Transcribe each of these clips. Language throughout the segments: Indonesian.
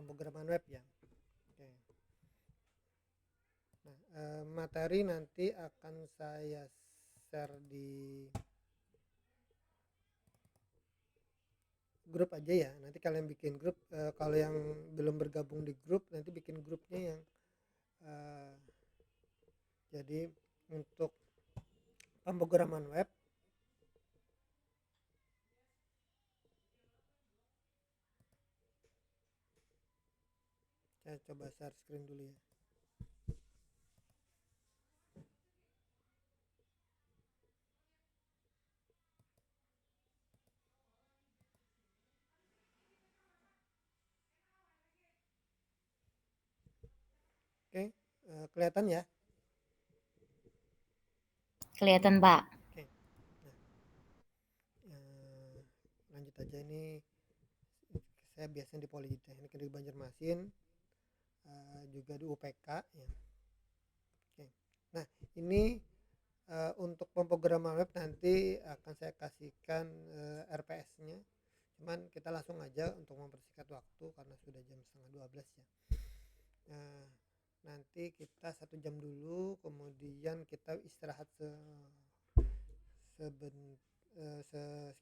pemrograman web ya. Oke. Nah, materi nanti akan saya share di grup aja ya. Nanti kalian bikin grup. Kalau yang belum bergabung di grup, nanti bikin grupnya yang jadi untuk pemrograman web. Saya coba share screen dulu ya. Oke, kelihatan ya? Kelihatan, Pak. Oke. Nah, lanjut aja ini. Saya biasanya di Politeknik di Banjarmasin, juga di UPK ya. Oke. Nah, ini untuk pemrograman web nanti akan saya kasihkan RPS-nya. Cuman kita langsung aja untuk mempersingkat waktu karena sudah jam 11:30 ya. Nah, nanti kita 1 jam dulu, kemudian kita istirahat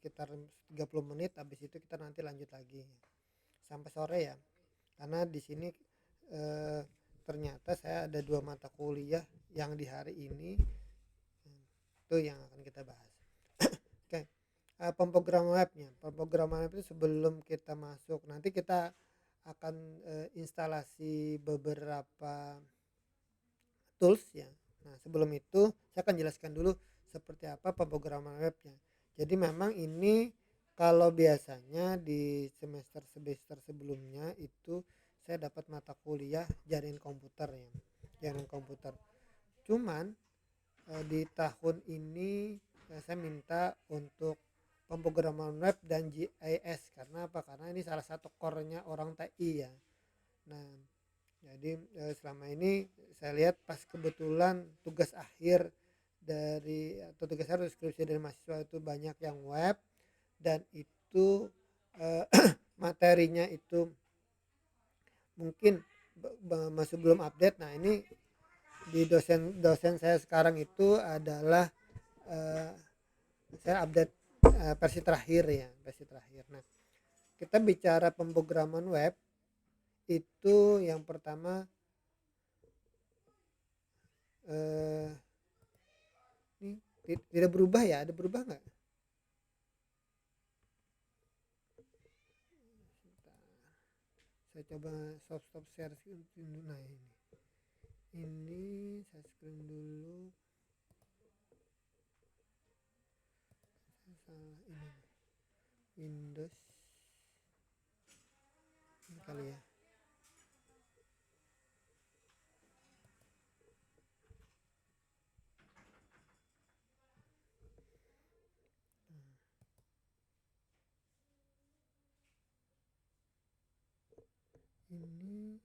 sekitar 30 menit. Habis itu kita nanti lanjut lagi sampai sore ya. Karena di sini ternyata saya ada 2 mata kuliah yang di hari ini itu yang akan kita bahas. Oke. Pemrograman webnya. Pemrograman web itu sebelum kita masuk nanti kita akan instalasi beberapa tools ya. Nah, sebelum itu saya akan jelaskan dulu seperti apa pemrograman webnya. Jadi memang ini kalau biasanya di semester sebelumnya itu saya dapat mata kuliah jaringan komputer ya. Jaringan komputer. Cuman di tahun ini saya minta untuk pemrograman web dan GIS. Karena apa? Karena ini salah satu core-nya orang TI ya. Nah, jadi selama ini saya lihat pas kebetulan tugas akhir atau tugas akhir skripsi dari mahasiswa itu banyak yang web, dan itu materinya itu mungkin masih belum update. Nah, ini di dosen saya sekarang itu adalah saya update versi terakhir ya, versi terakhir. Nah, kita bicara pemrograman web itu yang pertama ini tidak berubah ya, ada berubah nggak? Saya coba stop share dulu. Nah, ini saya screen dulu. Saya salah ini Windows ini kali ya. Ini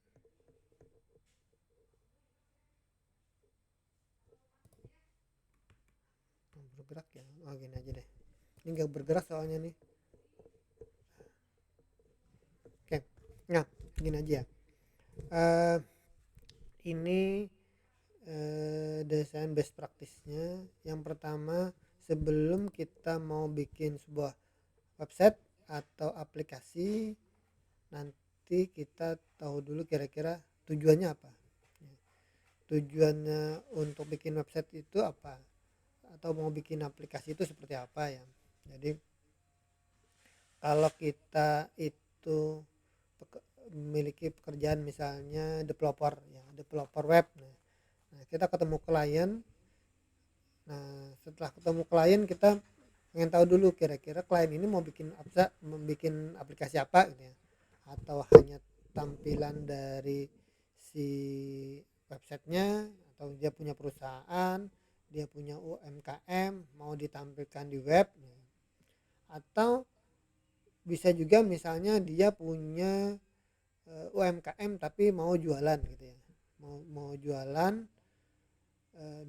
bergerak ya. Oh, gini aja deh. Ini nggak bergerak soalnya nih. Oke. Nah, gini aja ya. Ini desain best practice-nya. Yang pertama, sebelum kita mau bikin sebuah website atau aplikasi, nanti kita tahu dulu kira-kira tujuannya apa. Tujuannya untuk bikin website itu apa, atau mau bikin aplikasi itu seperti apa ya. Jadi kalau kita itu memiliki pekerjaan misalnya developer ya, developer web. Nah, kita ketemu klien. Nah, setelah ketemu klien kita pengen tahu dulu kira-kira klien ini mau bikin aplikasi apa gitu ya, atau hanya tampilan dari si websitenya, atau dia punya perusahaan, dia punya UMKM mau ditampilkan di web, atau bisa juga misalnya dia punya UMKM tapi mau jualan gitu ya, mau jualan,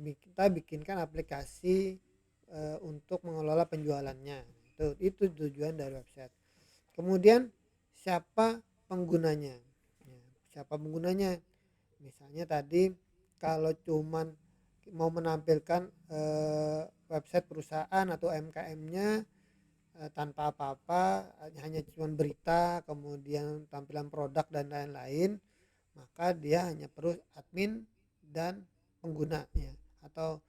kita bikinkan aplikasi untuk mengelola penjualannya. Itu tujuan dari website. Kemudian siapa penggunanya. siapa penggunanya. Misalnya tadi kalau cuman mau menampilkan website perusahaan atau UMKM-nya tanpa apa-apa, hanya cuman berita, kemudian tampilan produk dan lain-lain, maka dia hanya perlu admin dan pengguna ya, atau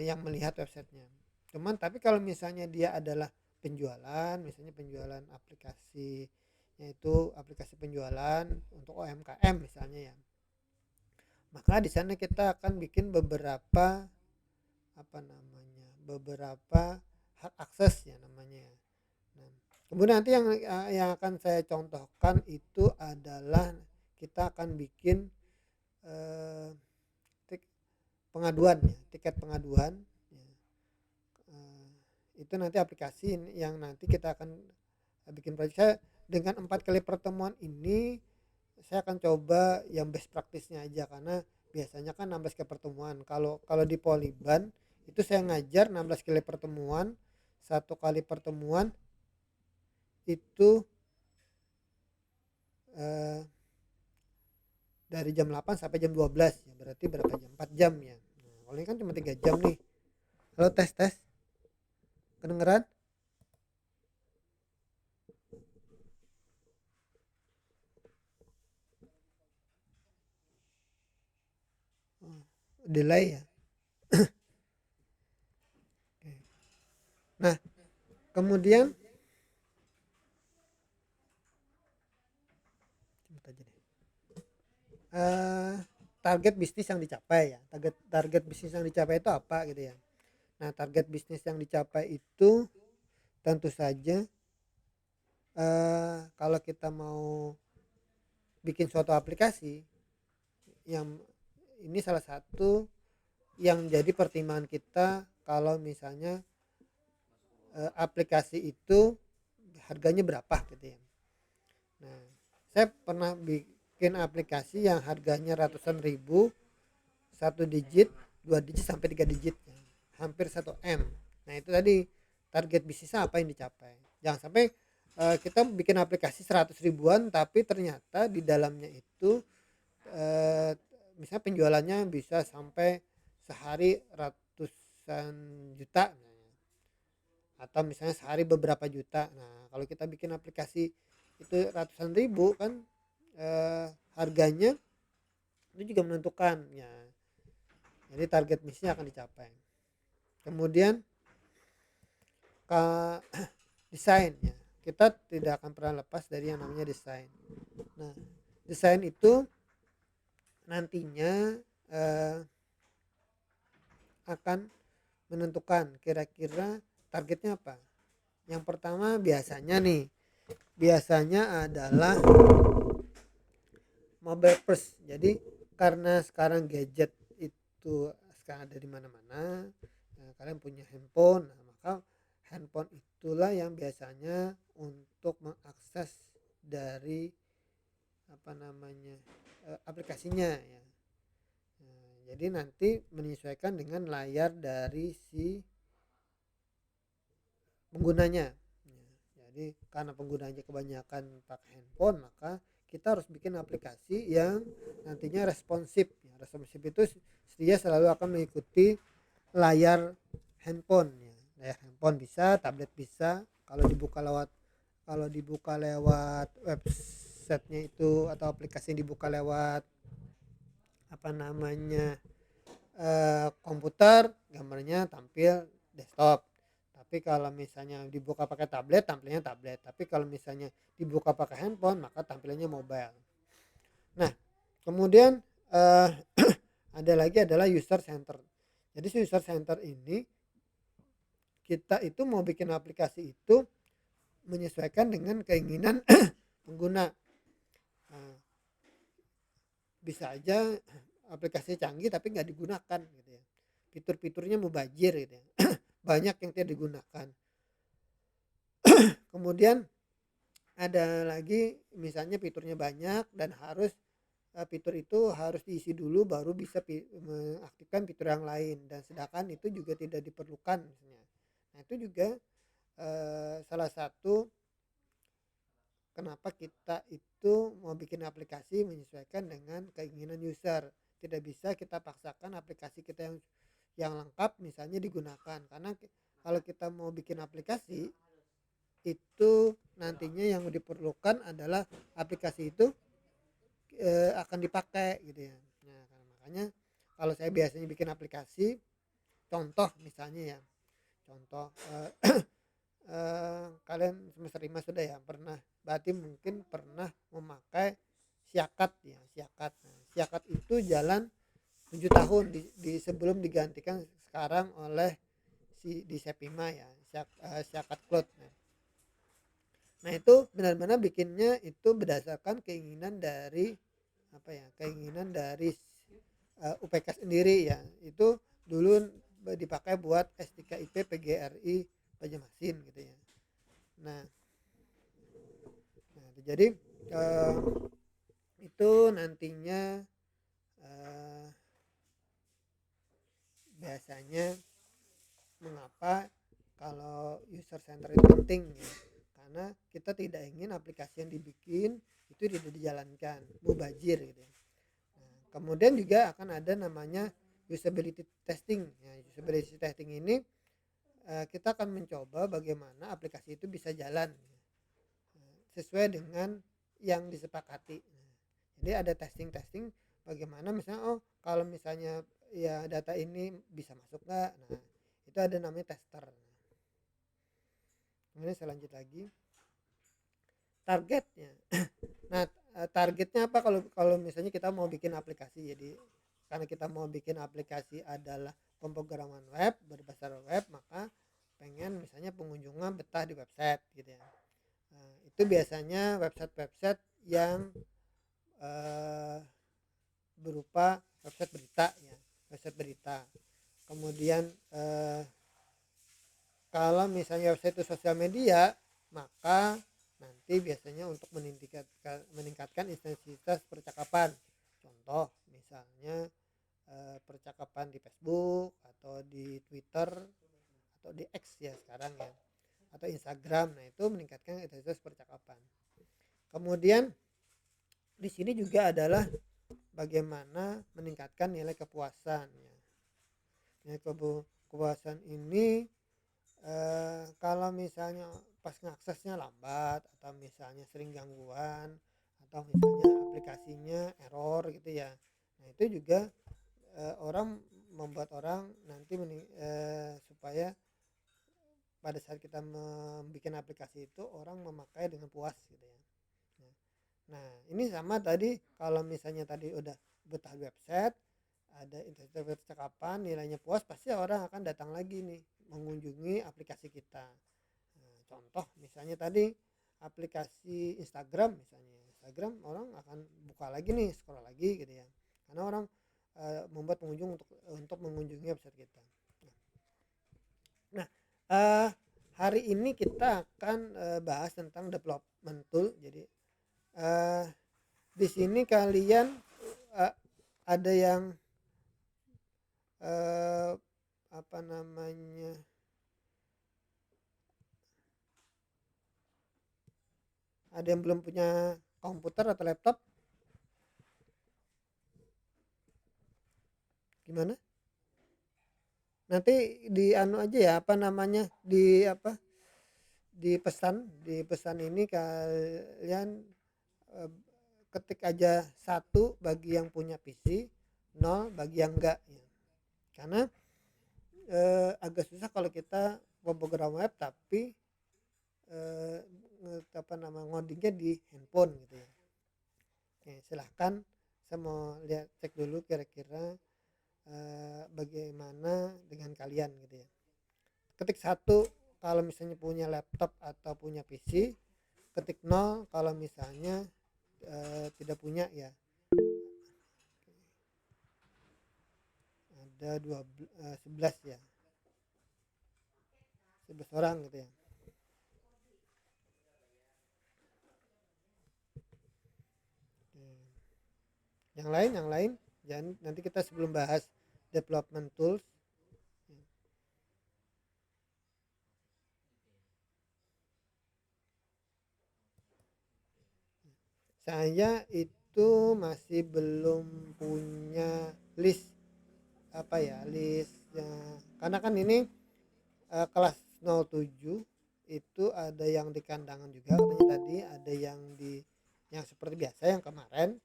yang melihat websitenya. Cuman tapi kalau misalnya dia adalah penjualan, misalnya penjualan aplikasi, yaitu aplikasi penjualan untuk UMKM misalnya ya, maka di sana kita akan bikin beberapa beberapa hak akses ya namanya. Nah, kemudian nanti yang akan saya contohkan itu adalah kita akan bikin eh, pengaduan ya, tiket pengaduan ya. Itu nanti aplikasi yang nanti kita akan bikin proyek. Saya dengan 4 kali pertemuan ini saya akan coba yang best practice-nya aja, karena biasanya kan 16 kali pertemuan. Kalau di Polyban itu saya ngajar 16 kali pertemuan, satu kali pertemuan itu dari jam 8 sampai jam 12 ya, berarti berapa jam? 4 jam ya. Nah, kalau ini kan cuma 3 jam nih. Halo, tes kedengeran? Delay ya. Nah, kemudian target bisnis yang dicapai ya. Target bisnis yang dicapai itu apa gitu ya. Nah, target bisnis yang dicapai itu tentu saja kalau kita mau bikin suatu aplikasi, yang ini salah satu yang jadi pertimbangan kita kalau misalnya aplikasi itu harganya berapa gitu ya. Nah, saya pernah bikin aplikasi yang harganya ratusan ribu, satu digit, dua digit sampai tiga digit, hampir 1 M. Nah, itu tadi target bisnisnya apa yang dicapai. Jangan sampai kita bikin aplikasi 100 ribuan tapi ternyata di dalamnya itu misalnya penjualannya bisa sampai sehari ratusan juta, atau misalnya sehari beberapa juta. Nah, kalau kita bikin aplikasi itu ratusan ribu kan harganya itu juga menentukan ya. Jadi target bisnisnya akan dicapai. Kemudian desain ya. Kita tidak akan pernah lepas dari yang namanya desain. Nah, desain itu nantinya akan menentukan kira-kira targetnya apa. Yang pertama biasanya adalah mobile first. Jadi karena sekarang gadget itu sekarang ada di mana-mana, kalian punya handphone, nah, maka handphone itulah yang biasanya untuk mengakses dari aplikasinya ya. Jadi nanti menyesuaikan dengan layar dari si penggunanya. Jadi karena penggunanya kebanyakan pakai handphone, maka kita harus bikin aplikasi yang nantinya responsif. Responsif itu dia selalu akan mengikuti layar handphone. Layar handphone bisa, tablet bisa. Kalau dibuka lewat websitenya itu atau aplikasi yang dibuka lewat komputer, gambarnya tampil desktop. Tapi kalau misalnya dibuka pakai tablet, tampilnya tablet. Tapi kalau misalnya dibuka pakai handphone, maka tampilannya mobile. Nah, kemudian ada lagi adalah user center. Jadi user center ini kita itu mau bikin aplikasi itu menyesuaikan dengan keinginan pengguna. Nah, bisa aja aplikasi canggih tapi nggak digunakan gitu ya. Fitur-fiturnya mubazir gitu ya. Banyak yang tidak digunakan. Kemudian ada lagi misalnya fiturnya banyak dan fitur itu harus diisi dulu baru bisa mengaktifkan fitur yang lain, dan sedangkan itu juga tidak diperlukan misalnya. Nah, itu juga salah satu kenapa kita itu mau bikin aplikasi menyesuaikan dengan keinginan user. Tidak bisa kita paksakan aplikasi kita yang lengkap misalnya digunakan, karena kalau kita mau bikin aplikasi itu nantinya yang diperlukan adalah aplikasi itu akan dipakai gitu ya. Nah, makanya kalau saya biasanya bikin aplikasi, contoh misalnya ya, contoh kalian semester 5 sudah ya pernah, berarti mungkin pernah memakai Siakat ya, Siakat. Nah, Siakat itu jalan 7 tahun di sebelum digantikan sekarang oleh di Sepima ya, Siakat Cloud. Nah itu benar-benar bikinnya itu berdasarkan keinginan dari keinginan dari UPK sendiri ya. Itu dulu dipakai buat S3 IP PGRI Banjarmasin gitu ya. Nah jadi itu nantinya biasanya mengapa kalau user center itu penting ya, karena kita tidak ingin aplikasi yang dibikin itu tidak dijalankan, mubazir gitu ya. Nah, kemudian juga akan ada namanya usability testing ya. Usability testing ini kita akan mencoba bagaimana aplikasi itu bisa jalan sesuai dengan yang disepakati. Jadi ada testing bagaimana misalnya kalau misalnya ya data ini bisa masuk nggak, nah itu ada namanya tester. Kemudian saya lanjut lagi targetnya. Nah targetnya apa kalau misalnya kita mau bikin aplikasi, jadi karena kita mau bikin aplikasi adalah pemrograman web berbasis web, maka pengen misalnya pengunjungnya betah di website gitu ya. Nah, itu biasanya website yang berupa website berita ya, website berita. Kemudian kalau misalnya website itu sosial media, maka nanti biasanya untuk meningkatkan intensitas percakapan. Contoh misalnya percakapan di Facebook atau di Twitter atau di X ya sekarang ya, atau Instagram. Nah itu meningkatkan intensitas percakapan. Kemudian di sini juga adalah bagaimana meningkatkan nilai kepuasan ya. Nilai kepuasan ini kalau misalnya pas ngaksesnya lambat atau misalnya sering gangguan atau misalnya aplikasinya error gitu ya, nah itu juga membuat orang nanti supaya pada saat kita membuat aplikasi itu orang memakai dengan puas gitu ya. Nah ini sama tadi, kalau misalnya tadi udah betah website, ada intensitas percakapan, nilainya puas, pasti orang akan datang lagi nih mengunjungi aplikasi kita. Nah, contoh misalnya tadi aplikasi Instagram, misalnya Instagram orang akan buka lagi nih, scroll lagi gitu ya, karena orang membuat pengunjung untuk mengunjungi website kita. Nah hari ini kita akan bahas tentang development tool. Jadi di sini kalian ada yang ada yang belum punya komputer atau laptop? Gimana? Nanti di aja ya, di pesan ini kalian ketik aja 1 bagi yang punya PC, 0 bagi yang enggak ya. Karena agak susah kalau kita program web tapi ngodingnya di handphone gitu ya. Oke, silahkan saya mau cek dulu kira-kira bagaimana dengan kalian gitu ya. Ketik 1 kalau misalnya punya laptop atau punya PC, ketik 0 kalau misalnya tidak punya ya. Ada 11 ya, 11 orang gitu ya. Yang lain jangan, nanti kita sebelum bahas development tools Saya itu masih belum punya list apa ya listnya, karena kan ini kelas 07 itu ada yang di kandangan juga katanya tadi, ada yang di yang seperti biasa yang kemarin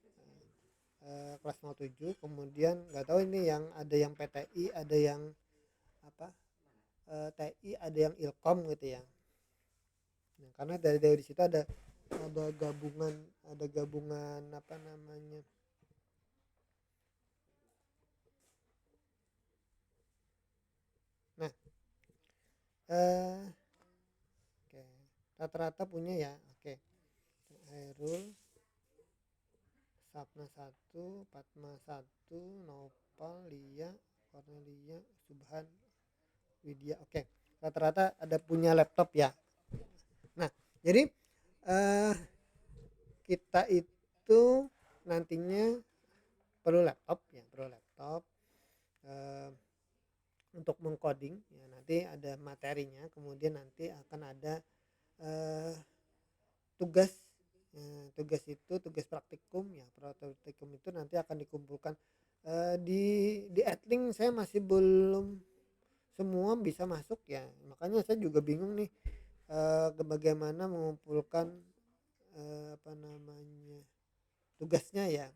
kelas 07, kemudian nggak tahu ini yang ada yang PTI, ada yang apa TI, ada yang Ilkom gitu ya. Nah, karena dari situ ada gabungan apa namanya. Nah, eh oke, rata-rata punya ya. Oke, Hairul, Sapna 1, Fatma 1, Nopal, Lia, Cornelia, Subhan, Widya. Oke, rata-rata ada punya laptop ya. Nah, jadi eh kita itu nantinya perlu laptop ya, perlu laptop eh, untuk mengcoding ya. Nanti ada materinya, kemudian nanti akan ada eh, tugas tugas itu tugas praktikum ya. Praktikum itu nanti akan dikumpulkan di Edlink. Saya masih belum semua bisa masuk ya, makanya saya juga bingung nih bagaimana mengumpulkan apa namanya tugasnya ya.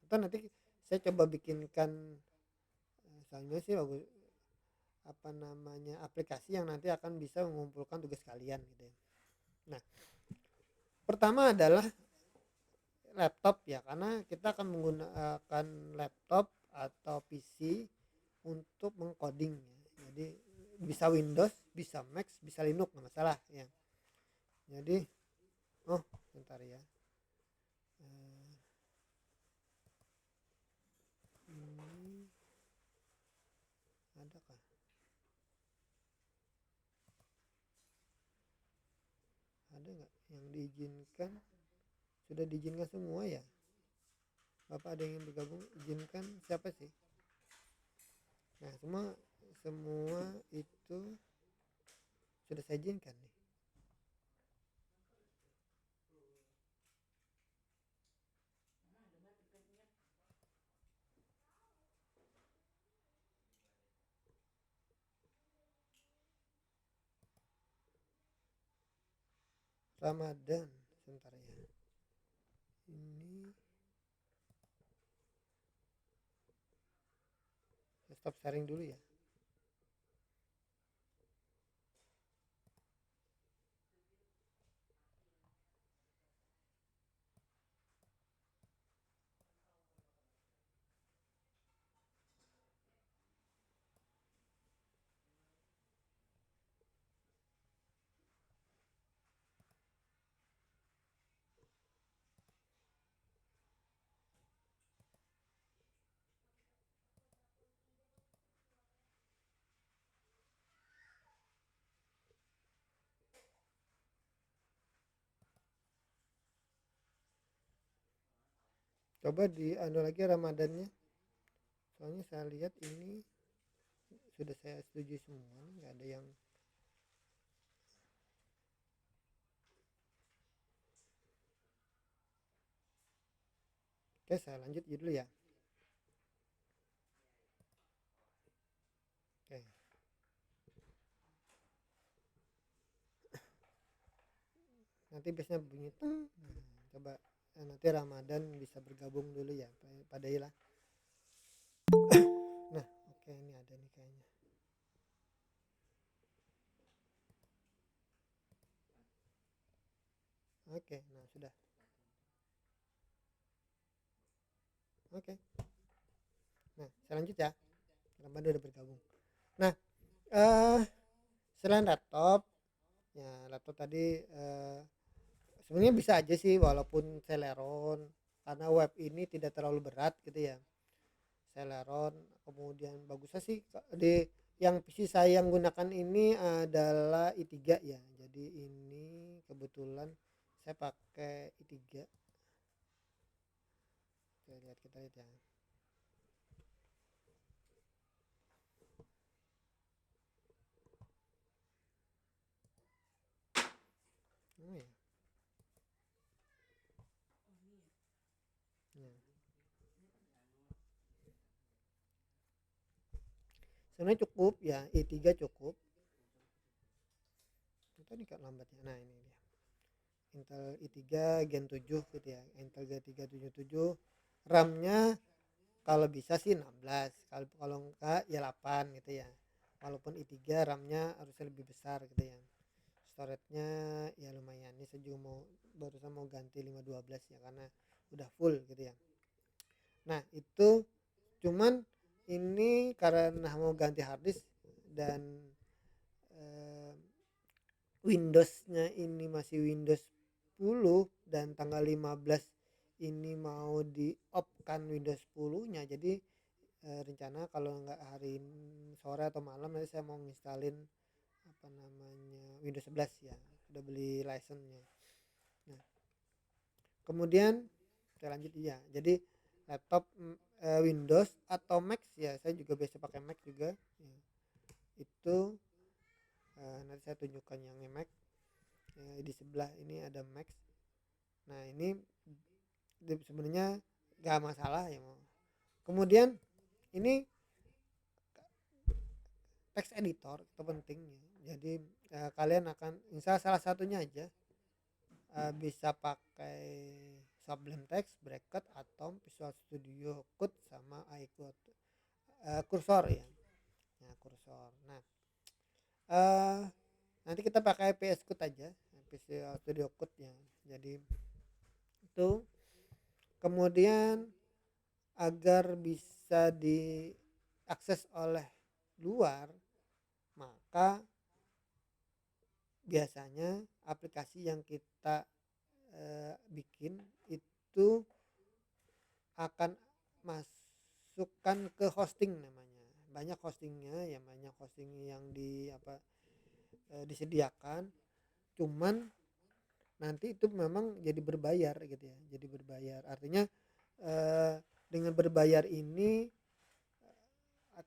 Atau nanti saya coba bikinkan misalnya sih apa namanya aplikasi yang nanti akan bisa mengumpulkan tugas kalian gitu ya. Nah, pertama adalah laptop ya, karena kita akan menggunakan laptop atau PC untuk mengcoding ya. Jadi bisa Windows, bisa Mac, bisa Linux, nggak masalah ya. Jadi oh bentar ya. Ini adakah? Ada nggak yang diizinkan? Sudah diizinkan semua ya? Bapak ada yang bergabung? Izinkan siapa sih? Nah, semua itu sudah saya izinkan nih. Ramadan sebentar ya. Ini stop sharing dulu ya. Coba di anu lagi Ramadannya. Soalnya saya lihat ini sudah saya setuju semua, nggak ada yang. Oke, saya lanjut dulu ya. Oke. Nanti biasanya bunyi teng. Nah, coba nanti Ramadan bisa bergabung dulu ya, Pak Daila. Nah, oke, ini ada nih kayaknya. Oke, nah sudah. Oke. Nah, saya lanjut ya. Ramadan udah bergabung. Nah, eh selain laptop, ya laptop tadi sebenarnya bisa aja sih walaupun Celeron, karena web ini tidak terlalu berat gitu ya. Celeron kemudian bagusnya sih di yang PC saya yang gunakan ini adalah i3 ya. Jadi ini kebetulan saya pakai i3. Kita lihat ya. Oh ya. Nah, sebenarnya cukup ya, i3 cukup. Tadi kan lambatnya. Nah ini dia. Intel i3 Gen 7 gitu ya. Intel G377. RAM-nya kalau bisa sih 16. Kalau enggak ya 8 gitu ya. Walaupun i3 RAM-nya harusnya lebih besar gitu ya. Storage-nya ya lumayan. Ini saya juga barusan mau ganti 512 ya karena udah full gitu ya. Nah, itu cuman ini karena mau ganti harddisk dan eh, Windows-nya ini masih Windows 10 dan tanggal 15 ini mau di-off-kan Windows 10-nya. Jadi rencana kalau nggak hari sore atau malam nanti saya mau nginstalin apa namanya Windows 11 ya. Udah beli license-nya. Nah, kemudian saya lanjut ya. Jadi laptop Windows atau Mac ya, saya juga biasa pakai Mac juga ya. Itu nanti saya tunjukkan yang Mac di sebelah ini ada Mac. Nah ini sebenarnya nggak masalah ya. Kemudian ini text editor itu penting ya. Jadi kalian akan misal salah satunya aja bisa pakai Sublime Text, Bracket, Atom, Visual Studio Code sama iCode kursor ya. Nah kursor. Nah nanti kita pakai VS Code aja, Visual Studio Code ya. Jadi itu kemudian agar bisa diakses oleh luar, maka biasanya aplikasi yang kita bikin itu akan masukkan ke hosting namanya. Banyak hostingnya ya, banyak hosting yang disediakan. Cuman nanti itu memang jadi berbayar gitu ya. Jadi berbayar. Artinya dengan berbayar ini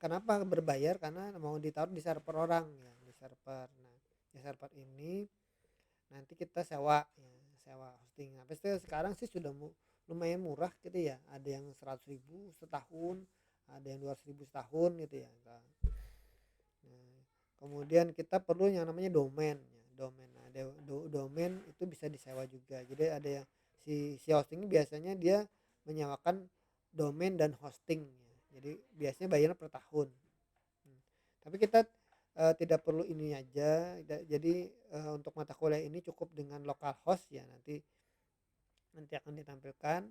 kenapa berbayar? Karena mau ditaruh di server orang ya, di server. Nah, di server ini nanti kita sewa ya, sewa hosting. Nah, sekarang sih sudah lumayan murah gitu ya. Ada yang 100.000 setahun, ada yang 200.000 setahun gitu ya. Nah, kemudian kita perlu yang namanya domain ya, domain. Nah, domain itu bisa disewa juga. Jadi ada yang si hosting biasanya dia menyewakan domain dan hosting ya. Jadi biasanya bayarnya per tahun. Tapi kita tidak perlu ini aja. Jadi untuk mata kuliah ini cukup dengan local host ya, nanti akan ditampilkan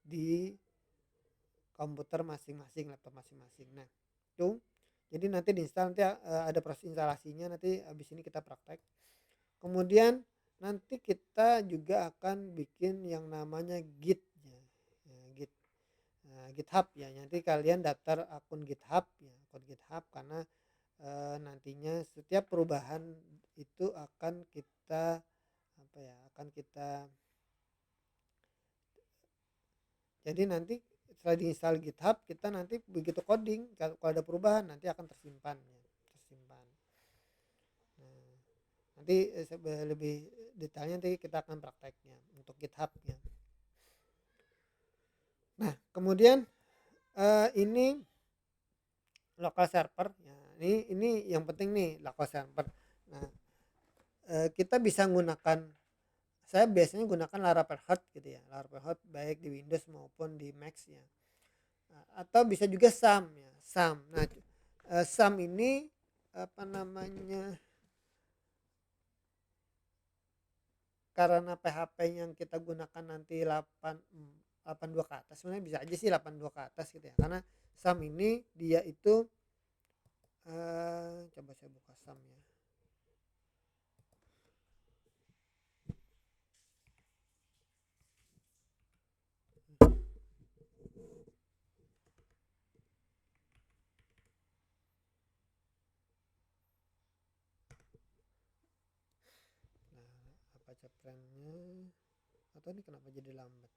di komputer masing-masing, laptop masing-masing. Nah, itu jadi nanti diinstal, nanti ada proses instalasinya, nanti habis ini kita praktek. Kemudian nanti kita juga akan bikin yang namanya Git ya. Git. GitHub ya. Nanti kalian daftar akun GitHub ya, akun GitHub karena nantinya setiap perubahan itu akan kita jadi nanti setelah diinstal GitHub kita nanti begitu coding kalau ada perubahan nanti akan tersimpan ya, Nah, nanti lebih detailnya nanti kita akan prakteknya untuk GitHub ya. Nah kemudian ini local server ya, ini yang penting nih, local server. Nah kita bisa menggunakan, saya biasanya gunakan Laravel Heart gitu ya, Laravel Heart baik di Windows maupun di Mac ya. Atau bisa juga SAM ya, SAM. Nah SAM ini apa namanya, karena PHP yang kita gunakan nanti 82 ke atas, sebenarnya bisa aja sih 82 ke atas gitu ya, karena SAM ini dia itu coba saya buka SAM ya. Apa ceprennya atau ini kenapa jadi lambat?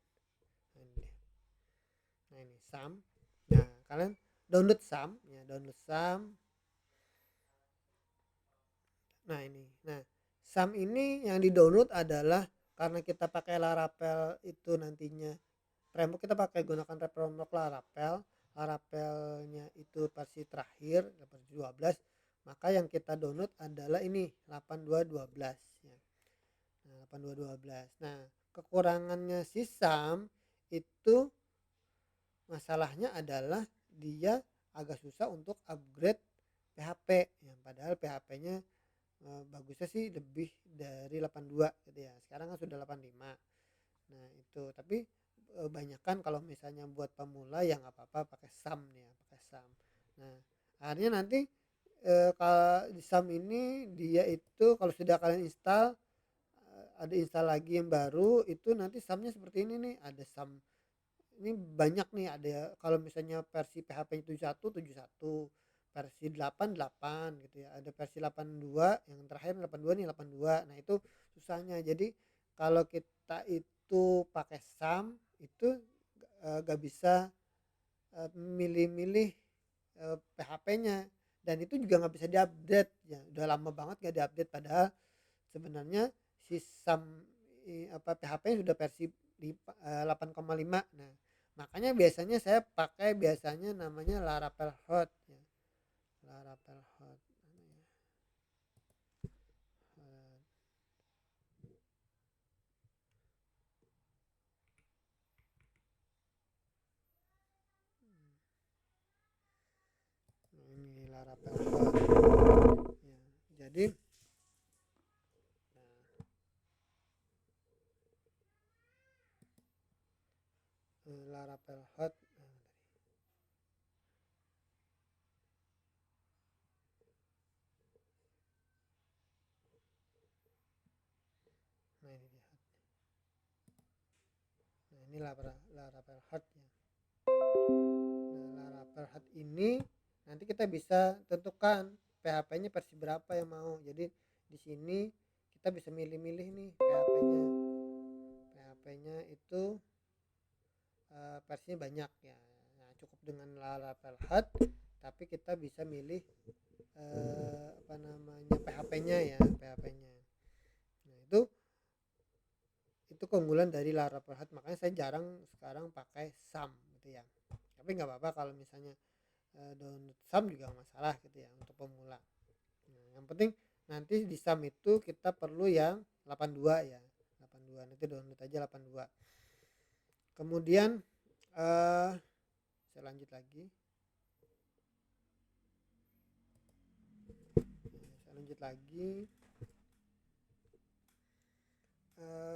Nah ini deh. Nah ini SAM. Nah kalian download SAM ya, download SAM. Nah ini, nah SAM ini yang di download adalah karena kita pakai Laravel itu nantinya framework kita pakai gunakan framework Laravel. Laravelnya itu versi terakhir versi 12, maka yang kita download adalah ini 8212 ya. Nah, 8212. Nah, kekurangannya si SAM itu masalahnya adalah dia agak susah untuk upgrade PHP ya, padahal PHP-nya bagusnya sih lebih dari 82 gitu ya. Sekarang kan sudah 85. Nah, itu tapi banyak kan kalau misalnya buat pemula ya nggak apa-apa pakai SAM ya, pakai SAM. Nah, akhirnya nanti kalau di SAM ini dia itu kalau sudah kalian install ada install lagi yang baru itu nanti SAM-nya seperti ini nih, ada SAM ini banyak nih, ada kalau misalnya versi PHP 71 versi 88 gitu ya, ada versi 82 yang terakhir 82 nih 82. Nah itu susahnya, jadi kalau kita itu pakai SAM itu gak bisa milih-milih PHP-nya, dan itu juga nggak bisa diupdate ya, udah lama banget gak diupdate, padahal sebenarnya si SAM PHP sudah versi 8,5. Nah makanya biasanya saya pakai namanya Laravel Hot ya. Laravel Hot ini Laravel Hot ya. Jadi Laravel Hot nah ini dia. Nah ini Laravel Hot ya. Nah Laravel Hot ini nanti kita bisa tentukan PHP-nya versi berapa yang mau. Jadi di sini kita bisa milih-milih nih PHP-nya itu versinya banyak ya. Nah cukup dengan Laravel Hot, tapi kita bisa milih PHP-nya ya, PHP-nya. Nah itu keunggulan dari Laravel Hot, makanya saya jarang sekarang pakai SAM gitu ya. Tapi nggak apa-apa kalau misalnya download SAM juga masalah gitu ya untuk pemula. Nah, yang penting nanti di SAM itu kita perlu yang 82 ya, 82 nanti download aja 82. Kemudian saya lanjut lagi. Saya lanjut lagi. Bentar.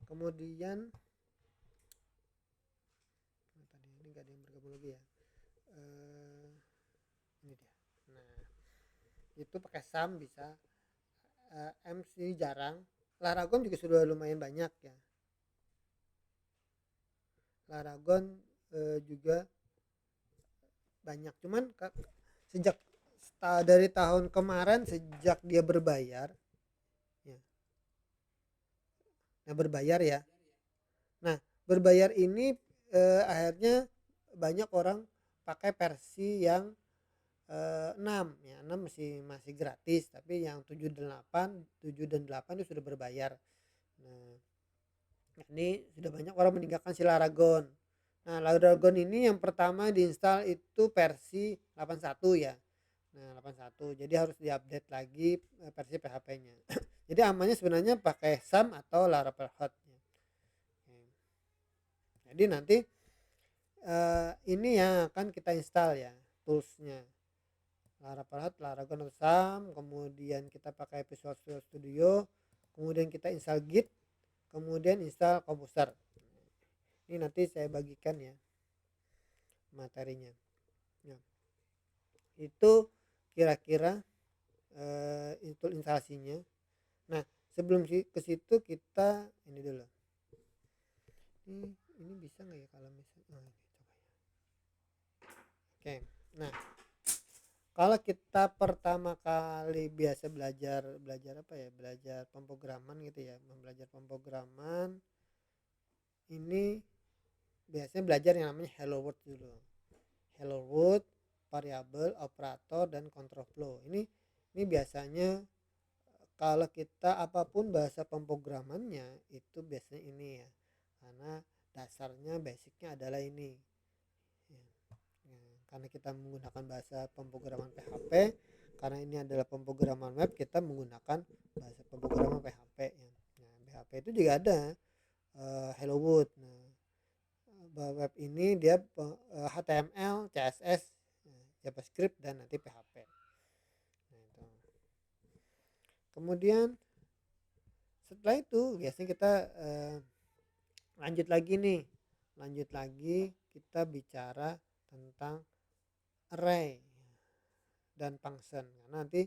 Kemudian tadi ini nggak ada yang bergabung lagi ya. Ini dia. Nah itu pakai SAM bisa. MC jarang. Laragon juga sudah lumayan banyak ya. Laragon juga banyak, cuman sejak dari tahun kemarin sejak dia berbayar ya. Nah berbayar ya. Nah berbayar ini akhirnya banyak orang pakai versi yang 6 ya, 6 masih gratis, tapi yang 7 dan 8 itu sudah berbayar. Nah ini sudah banyak orang meninggalkan si Laragon. Nah Laragon ini yang pertama diinstal itu versi 81 ya. Nah 81 jadi harus diupdate lagi versi PHP-nya. Jadi amannya sebenarnya pakai SAM atau Laravel Hot ya. Jadi nanti ini yang akan kita install ya toolsnya, Laravel Hot, Laragon atau SAM, kemudian kita pakai Visual Studio, kemudian kita install Git, kemudian install Composer. Ini nanti saya bagikan ya materinya ya. Itu kira-kira itu instalasinya. Nah sebelum ke situ kita ini dulu, ini bisa nggak ya kalau misalnya coba ya. Oke nah kalau kita pertama kali biasa belajar apa ya, belajar pemrograman gitu ya, belajar pemrograman ini biasanya belajar yang namanya Hello World dulu. Hello World, variabel, operator, dan control flow. Ini biasanya kalau kita apapun bahasa pemrogramannya itu biasanya ini ya, karena dasarnya basicnya adalah ini ya. Karena kita menggunakan bahasa pemrograman PHP, karena ini adalah pemrograman web, kita menggunakan bahasa pemrograman PHP ya. Nah, PHP itu juga ada Hello World. Nah, web ini dia HTML, CSS, JavaScript, dan nanti PHP. Nah, itu. Kemudian setelah itu biasanya kita lanjut lagi kita bicara tentang array dan function. Karena nanti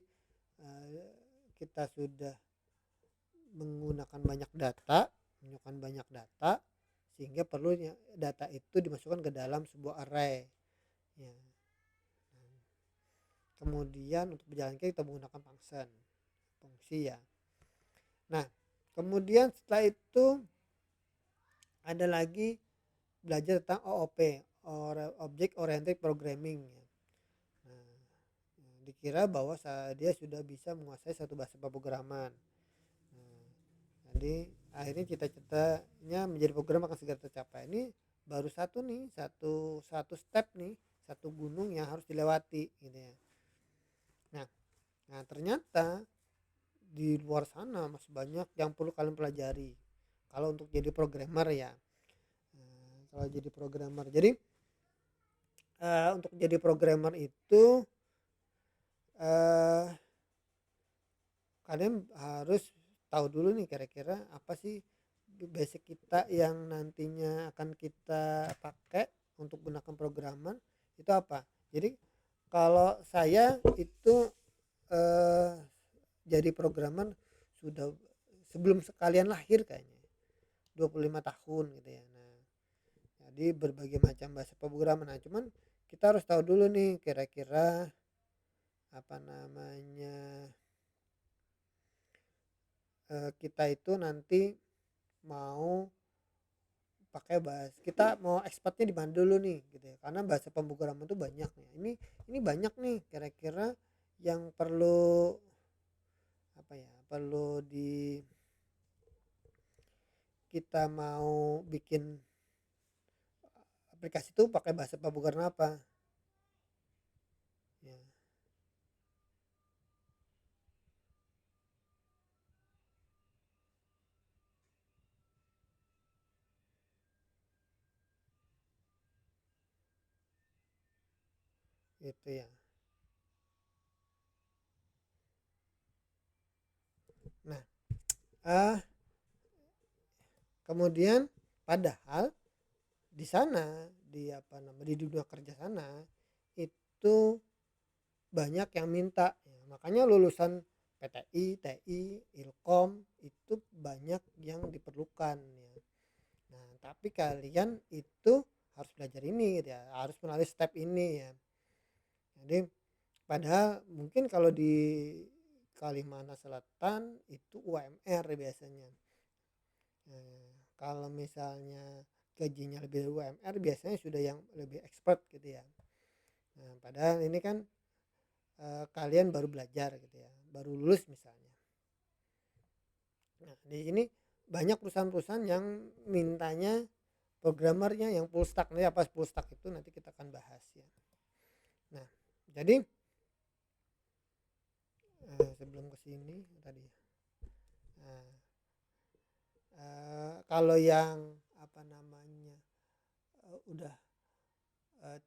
kita sudah menggunakan banyak data sehingga perlu data itu dimasukkan ke dalam sebuah array ya. Kemudian untuk berjalannya kita menggunakan fungsi ya. Nah, kemudian setelah itu ada lagi belajar tentang OOP, Object Oriented Programming. Nah, dikira bahwa dia sudah bisa menguasai satu bahasa pemrograman. Nah, jadi akhirnya cita-citanya menjadi programmer akan segera tercapai. Ini baru satu step nih, satu gunung yang harus dilewati gitu ya. Nah ternyata di luar sana masih banyak yang perlu kalian pelajari kalau untuk jadi programmer ya. Kalau jadi programmer, jadi untuk jadi programmer itu kalian harus tahu dulu nih kira-kira apa sih basic kita yang nantinya akan kita pakai untuk gunakan programmer itu apa. Jadi kalau saya itu jadi programmer sudah sebelum sekalian lahir kayaknya 25 tahun gitu ya. Nah, jadi berbagai macam bahasa pemrograman. Nah, cuman kita harus tahu dulu nih kira-kira apa namanya kita itu nanti mau pakai bahasa, kita mau expertnya di mana dulu nih gitu ya. Karena bahasa pemrograman itu banyak nih. Ini banyak nih kira-kira yang perlu kita mau bikin aplikasi itu pakai bahasa pemrograman apa ya. Itu ya. Nah, kemudian padahal di sana di dunia kerja sana itu banyak yang minta ya, makanya lulusan PTI, TI, Ilkom itu banyak yang diperlukan ya. Nah, tapi kalian itu harus belajar ini gitu ya, harus melalui step ini ya. Jadi padahal mungkin kalau di Kalimantan Selatan itu UMR biasanya. Kalau misalnya gajinya lebih dari UMR biasanya sudah yang lebih expert gitu ya. Nah, padahal ini kan kalian baru belajar gitu ya, baru lulus misalnya. Nah, di sini banyak perusahaan-perusahaan yang mintanya programmernya yang full stack. Nih apa full stack itu nanti kita akan bahas ya. Nah, jadi sebelum kesini tadi kalau yang udah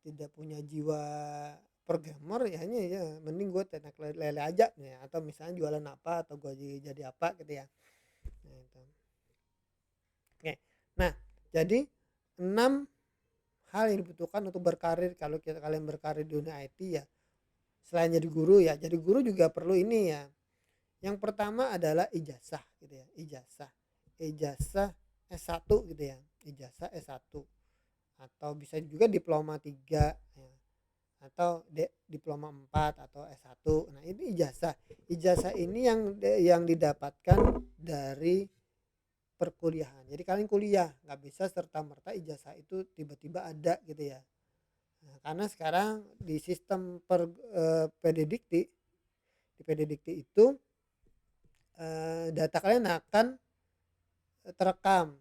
tidak punya jiwa programmer ya mending gue teknik lele aja ya, atau misalnya jualan apa atau gue jadi apa gitu ya. Nah, itu. Oke. Nah, jadi 6 hal yang dibutuhkan untuk berkarir kalau kalian berkarir di dunia IT ya. Selain jadi guru ya, jadi guru juga perlu ini ya. Yang pertama adalah ijazah gitu ya, ijazah S1 gitu ya, ijazah S1 atau bisa juga diploma 3 ya, atau diploma 4 atau S1. Nah, ini ijazah ini yang didapatkan dari perkuliahan. Jadi kalian kuliah, nggak bisa serta-merta ijazah itu tiba-tiba ada gitu ya. Nah, karena sekarang di sistem PDDikti, di PDDikti itu data kalian akan terekam.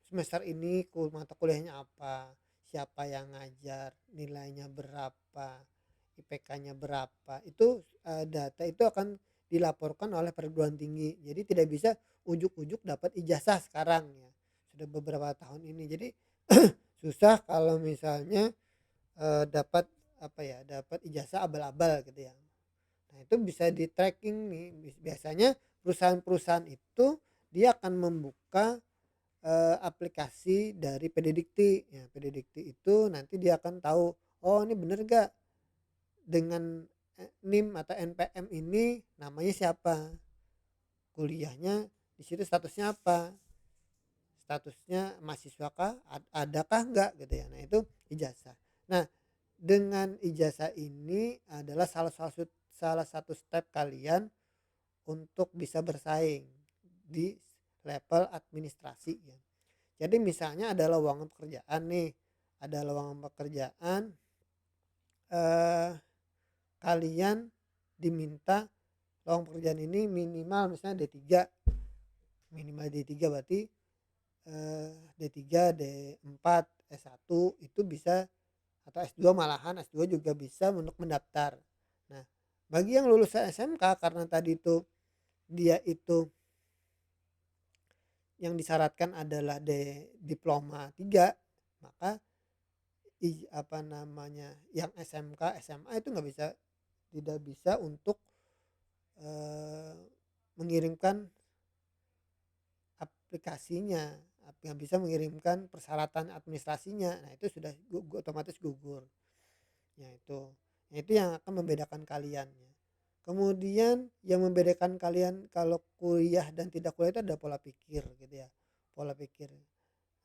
Semester ini mata kuliahnya apa, siapa yang ngajar, nilainya berapa, IPK-nya berapa. Itu data itu akan dilaporkan oleh perguruan tinggi. Jadi tidak bisa ujuk-ujuk dapat ijazah sekarang ya. Sudah beberapa tahun ini. Jadi susah kalau misalnya dapat apa ya, dapat ijazah abal-abal gitu ya. Nah, itu bisa di tracking nih. Biasanya perusahaan-perusahaan itu dia akan membuka aplikasi dari PDDikti. Ya, PDDikti itu nanti dia akan tahu, oh ini bener gak dengan NIM atau NPM ini namanya siapa, kuliahnya di situ statusnya apa, statusnya mahasiswa kah, adakah enggak gitu ya. Nah itu ijazah. Nah dengan ijazah ini adalah salah satu step kalian untuk bisa bersaing di level administrasi ya. Jadi misalnya ada lowongan pekerjaan nih, ada lowongan pekerjaan kalian diminta lowongan pekerjaan ini minimal misalnya D3, minimal D3 berarti D3, D4, S1 itu bisa, atau S2, malahan S2 juga bisa untuk mendaftar. Nah, bagi yang lulusan SMK karena tadi itu dia itu yang disyaratkan adalah diploma 3, maka apa namanya yang SMK, SMA itu tidak bisa untuk mengirimkan aplikasinya, nggak bisa mengirimkan persyaratan administrasinya. Nah itu sudah otomatis gugur ya. Itu yang akan membedakan kalian ya. Kemudian yang membedakan kalian kalau kuliah dan tidak kuliah itu ada pola pikir gitu ya, pola pikir.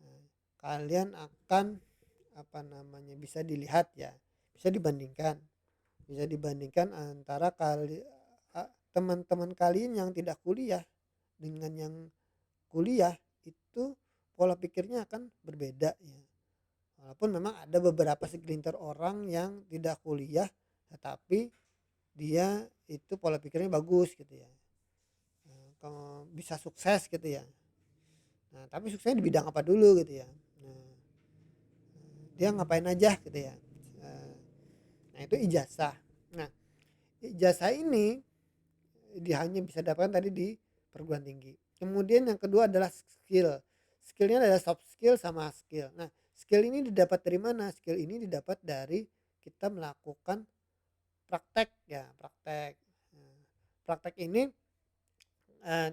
Nah, kalian akan apa namanya bisa dilihat ya, bisa dibandingkan antara teman-teman kalian yang tidak kuliah dengan yang kuliah. Itu pola pikirnya akan berbeda ya. Walaupun memang ada beberapa segelintir orang yang tidak kuliah tetapi dia itu pola pikirnya bagus gitu ya, kalau bisa sukses gitu ya. Nah tapi suksesnya di bidang apa dulu gitu ya. Nah, dia ngapain aja gitu ya. Nah itu ijazah. Nah ijazah ini dia hanya bisa dapatkan tadi di perguruan tinggi. Kemudian yang kedua adalah skill. Skillnya adalah soft skill sama skill. Nah skill ini didapat dari mana? Skill ini didapat dari kita melakukan praktek ya, praktek. Nah, praktek ini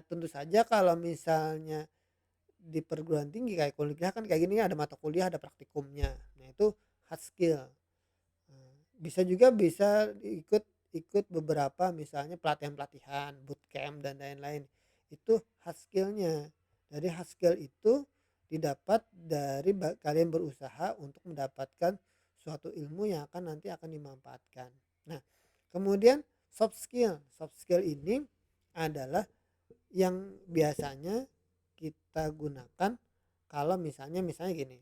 tentu saja kalau misalnya di perguruan tinggi kayak kuliah kan kayak gini ada mata kuliah, ada praktikumnya. Nah itu hard skill. Bisa ikut beberapa misalnya pelatihan-pelatihan, bootcamp dan lain-lain. Itu hard skillnya. Dari hard skill itu didapat dari kalian berusaha untuk mendapatkan suatu ilmu yang nanti akan dimanfaatkan. Nah, kemudian soft skill. Soft skill ini adalah yang biasanya kita gunakan kalau misalnya gini.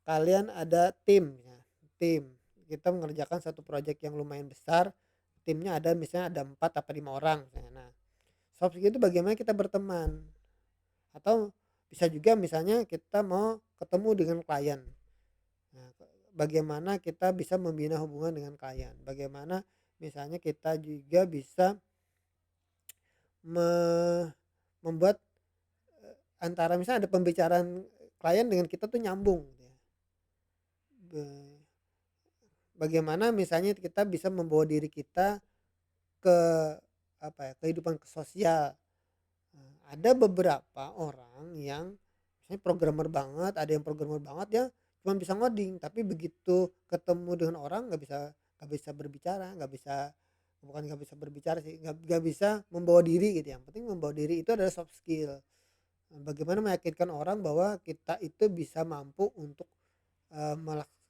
Kalian ada tim ya, tim. Kita mengerjakan satu proyek yang lumayan besar, timnya ada misalnya ada 4 atau 5 orang misalnya. Nah, soft skill itu bagaimana kita berteman, atau bisa juga misalnya kita mau ketemu dengan klien. Nah, bagaimana kita bisa membina hubungan dengan klien, bagaimana misalnya kita juga bisa membuat antara misalnya ada pembicaraan klien dengan kita tuh nyambung gitu ya. Bagaimana misalnya kita bisa membawa diri kita ke kehidupan sosial. Ada beberapa orang yang misalnya programmer banget, ada yang programmer banget ya cuma bisa ngoding, tapi begitu ketemu dengan orang nggak bisa berbicara, nggak bisa berbicara sih, nggak bisa membawa diri gitu. Yang penting membawa diri itu adalah soft skill. Bagaimana meyakinkan orang bahwa kita itu bisa mampu untuk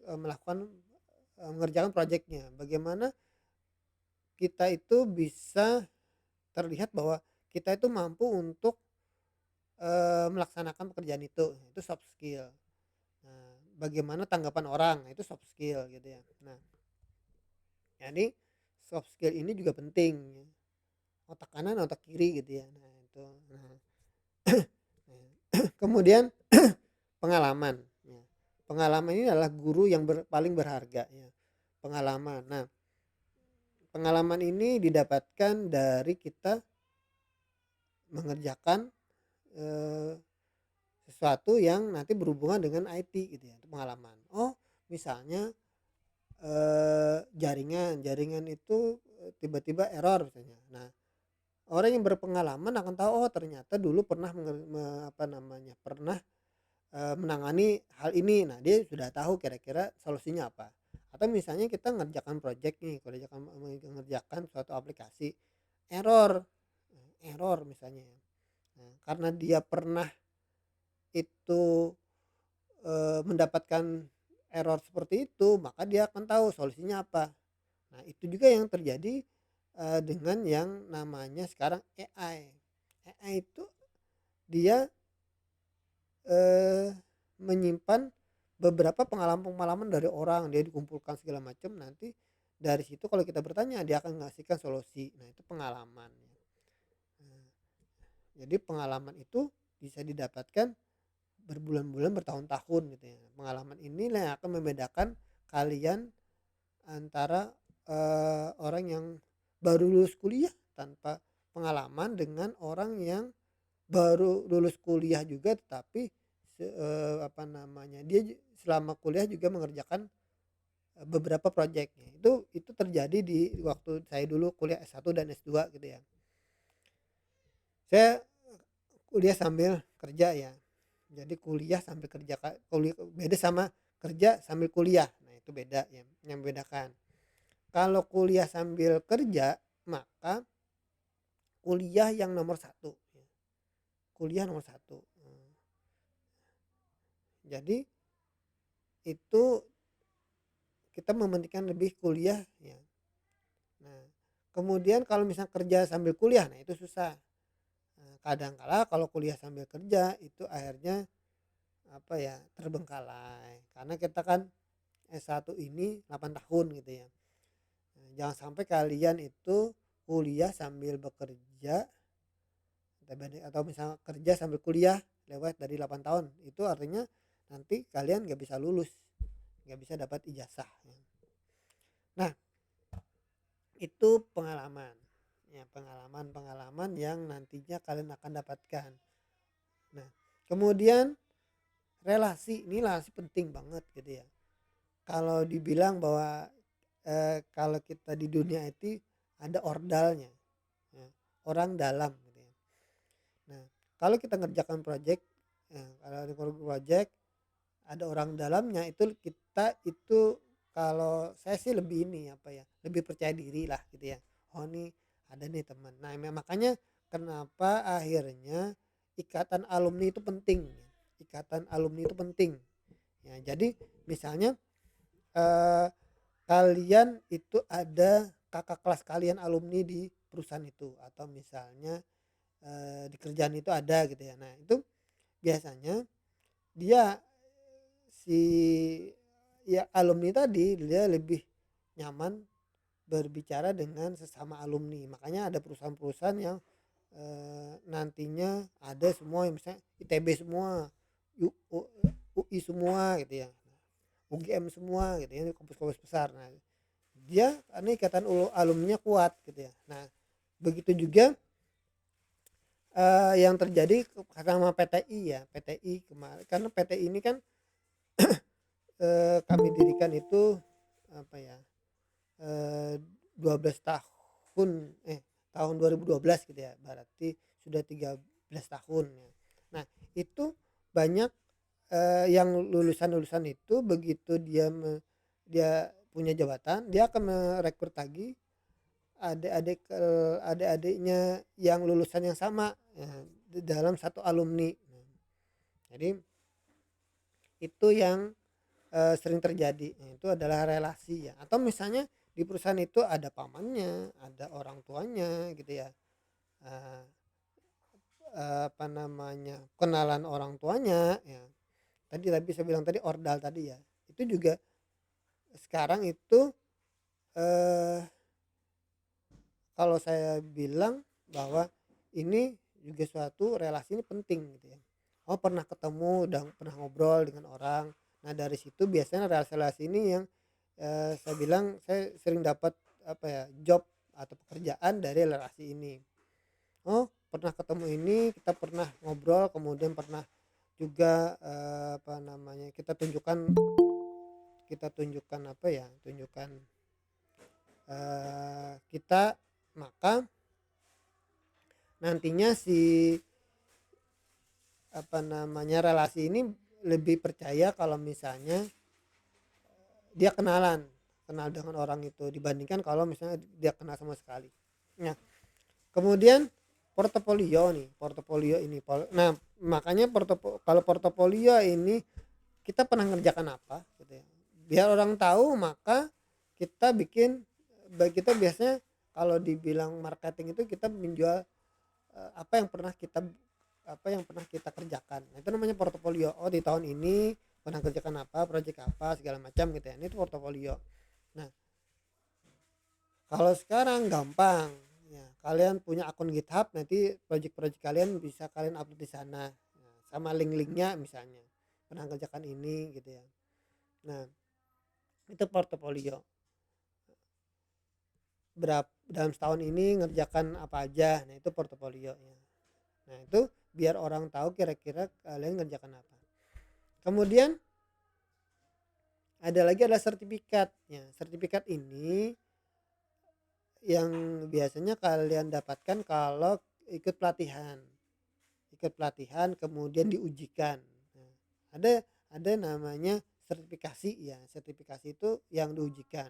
melakukan mengerjakan proyeknya. Bagaimana kita itu bisa terlihat bahwa kita itu mampu untuk melaksanakan pekerjaan itu soft skill. Nah, bagaimana tanggapan orang, itu soft skill gitu ya. Nah, jadi soft skill ini juga penting ya. Otak kanan, otak kiri gitu ya. Nah, itu. Nah, kemudian pengalaman ya. Pengalaman ini adalah guru yang paling berharga ya. Pengalaman. Nah, pengalaman ini didapatkan dari kita mengerjakan eh, sesuatu yang nanti berhubungan dengan IT gitu ya, itu pengalaman. Oh, misalnya jaringan itu tiba-tiba error misalnya. Nah, orang yang berpengalaman akan tahu, oh ternyata dulu pernah menangani hal ini. Nah, dia sudah tahu kira-kira solusinya apa. Atau misalnya kita ngerjakan project nih, mengerjakan suatu aplikasi, error, error misalnya. Nah, karena dia pernah itu mendapatkan error seperti itu, maka dia akan tahu solusinya apa. Nah, itu juga yang terjadi dengan yang namanya sekarang AI. AI itu dia menyimpan beberapa pengalaman-pengalaman dari orang, dia dikumpulkan segala macam, nanti dari situ kalau kita bertanya dia akan ngasihkan solusi. Nah, itu pengalaman. Nah, jadi pengalaman itu bisa didapatkan berbulan-bulan, bertahun-tahun gitu ya. Pengalaman inilah yang akan membedakan kalian antara orang yang baru lulus kuliah tanpa pengalaman dengan orang yang baru lulus kuliah juga tetapi dia selama kuliah juga mengerjakan beberapa proyeknya. Itu terjadi di waktu saya dulu kuliah S1 dan S2 gitu ya. Saya kuliah sambil kerja ya. Jadi kuliah sambil kerja, beda sama kerja sambil kuliah. Nah, itu beda ya, yang membedakan. Kalau kuliah sambil kerja, maka kuliah yang nomor satu. Kuliah nomor satu. Jadi itu kita mementingkan lebih kuliah ya. Nah, kemudian kalau misalnya kerja sambil kuliah, nah itu susah. Nah, kadang-kala kalau kuliah sambil kerja itu akhirnya terbengkalai karena kita kan S1 ini 8 tahun gitu ya. Nah, jangan sampai kalian itu kuliah sambil bekerja atau misalnya kerja sambil kuliah lewat dari 8 tahun. Itu artinya nanti kalian gak bisa lulus, gak bisa dapat ijazah ya. Nah, itu pengalaman ya, pengalaman yang nantinya kalian akan dapatkan. Nah, kemudian relasi, ini relasi penting banget gitu ya. Kalau dibilang bahwa kalau kita di dunia IT ada ordalnya ya, orang dalam gitu ya. Nah, kalau kita ngerjakan project ya, kalau di project ada orang dalamnya, itu kita itu kalau saya sih lebih lebih percaya diri lah gitu ya. Oh, nih ada nih teman. Nah, makanya kenapa akhirnya ikatan alumni itu penting. Ikatan alumni itu penting ya. Jadi misalnya kalian itu ada kakak kelas kalian alumni di perusahaan itu, atau misalnya di kerjaan itu ada gitu ya. Nah, itu biasanya dia si alumni tadi dia lebih nyaman berbicara dengan sesama alumni. Makanya ada perusahaan-perusahaan yang nantinya ada semua, misalnya ITB semua, UI semua gitu ya, UGM semua gitu ya, kampus-kampus besar. Nah, dia karena ikatan alumninya kuat gitu ya. Nah, begitu juga yang terjadi sama PTI ya. PTI kemarin, karena PTI ini kan kami dirikan itu 12 tahun tahun 2012 gitu ya, berarti sudah 13 tahun ya. Nah, itu banyak yang lulusan itu begitu dia punya jabatan, dia akan merekrut lagi adik-adiknya yang lulusan yang sama ya, di dalam satu alumni. Jadi itu yang sering terjadi. Nah, itu adalah relasi ya. Atau misalnya di perusahaan itu ada pamannya, ada orang tuanya gitu ya. apa namanya, kenalan orang tuanya ya. Tadi saya bilang tadi ordal tadi ya, itu juga sekarang itu eh, kalau saya bilang bahwa ini juga suatu relasi ini penting gitu ya. Oh pernah ketemu dan pernah ngobrol dengan orang. Nah dari situ biasanya relasi-relasi ini yang saya bilang saya sering dapat apa ya, job atau pekerjaan dari relasi ini. Oh pernah ketemu ini, kita pernah ngobrol, kemudian pernah juga apa namanya, kita tunjukkan apa ya, tunjukkan kita, maka nantinya si apa namanya, relasi ini lebih percaya kalau misalnya dia kenal dengan orang itu dibandingkan kalau misalnya dia kenal sama sekali. Nah kemudian portofolio ini, nah makanya kalau portofolio ini kita pernah ngerjakan apa gitu ya, biar orang tahu. Maka kita bikin, kita biasanya kalau dibilang marketing itu kita menjual apa yang pernah kita kerjakan. Nah, itu namanya portofolio. Oh di tahun ini pernah kerjakan apa, proyek apa, segala macam gitu ya, ini itu portofolio. Nah kalau sekarang gampang ya, kalian punya akun GitHub, nanti proyek-proyek kalian bisa kalian upload di sana. Nah, sama link-linknya misalnya pernah kerjakan ini gitu ya. Nah itu portofolio, dalam setahun ini ngerjakan apa aja. Nah itu portofolio ya. Nah itu biar orang tahu kira-kira kalian ngerjakan apa. Kemudian adalah sertifikatnya. Sertifikat ini yang biasanya kalian dapatkan kalau ikut pelatihan kemudian diujikan. Nah, ada namanya sertifikasi ya. Sertifikasi itu yang diujikan.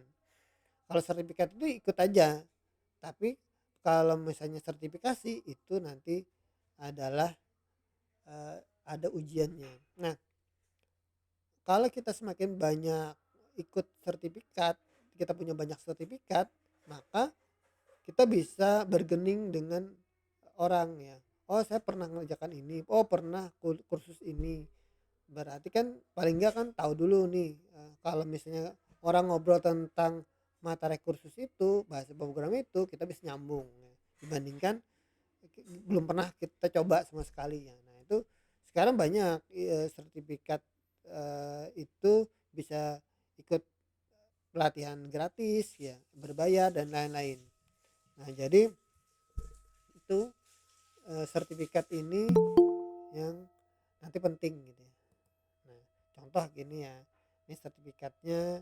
Kalau sertifikat itu ikut aja, tapi kalau misalnya sertifikasi itu nanti adalah ada ujiannya. Nah kalau kita semakin banyak ikut sertifikat, kita punya banyak sertifikat, maka kita bisa bergening dengan orang ya. Oh saya pernah mengerjakan ini, oh pernah kursus ini. Berarti kan paling enggak kan tahu dulu nih, kalau misalnya orang ngobrol tentang materi kursus itu, bahasa program itu, kita bisa nyambung ya. Dibandingkan belum pernah kita coba sama sekali ya. Nah itu sekarang banyak sertifikat itu bisa ikut pelatihan gratis ya, berbayar dan lain-lain. Nah jadi itu sertifikat ini yang nanti penting gitu ya. Nah contoh gini ya, ini sertifikatnya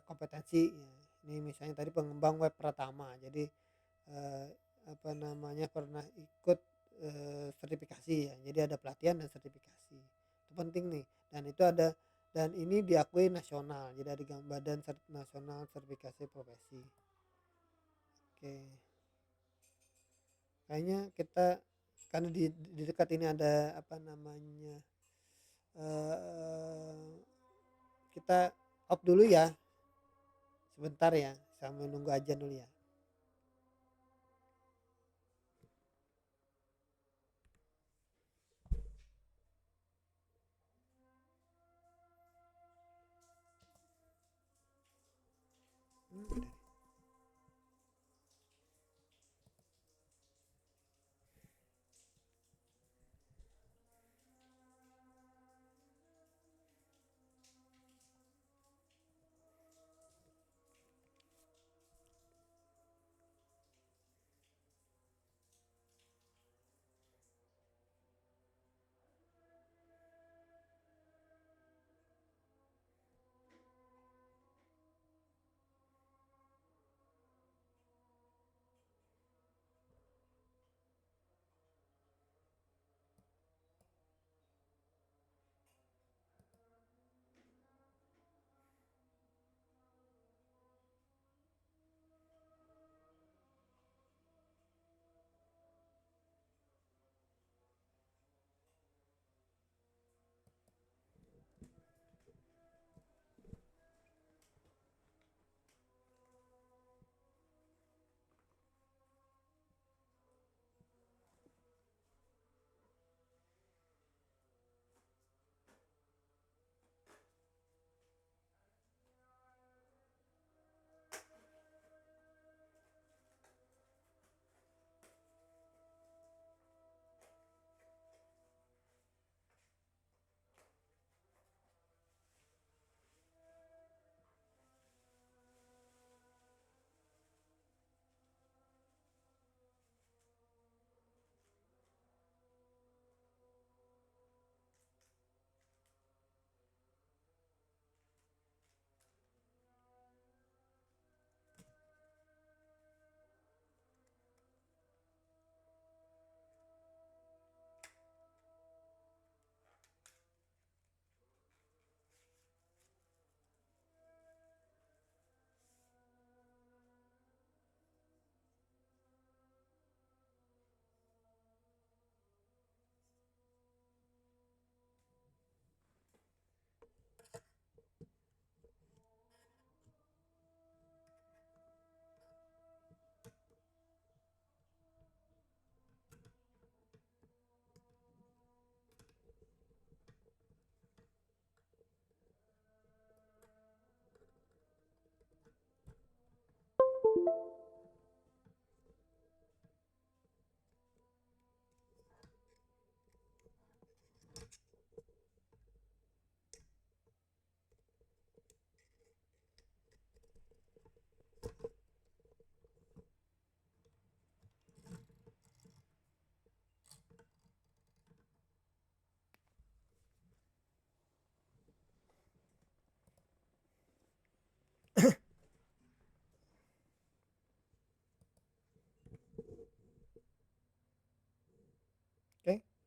kompetensi ya. Ini misalnya tadi pengembang web pertama, jadi eh, apa namanya, pernah ikut sertifikasi ya, jadi ada pelatihan dan sertifikasi itu penting nih. Dan itu ada, dan ini diakui nasional, jadi ada badan nasional sertifikasi profesi. Oke kayaknya kita karena di dekat ini ada apa namanya, eh, kita off dulu ya sebentar ya, sambil nunggu aja dulu ya. Udah.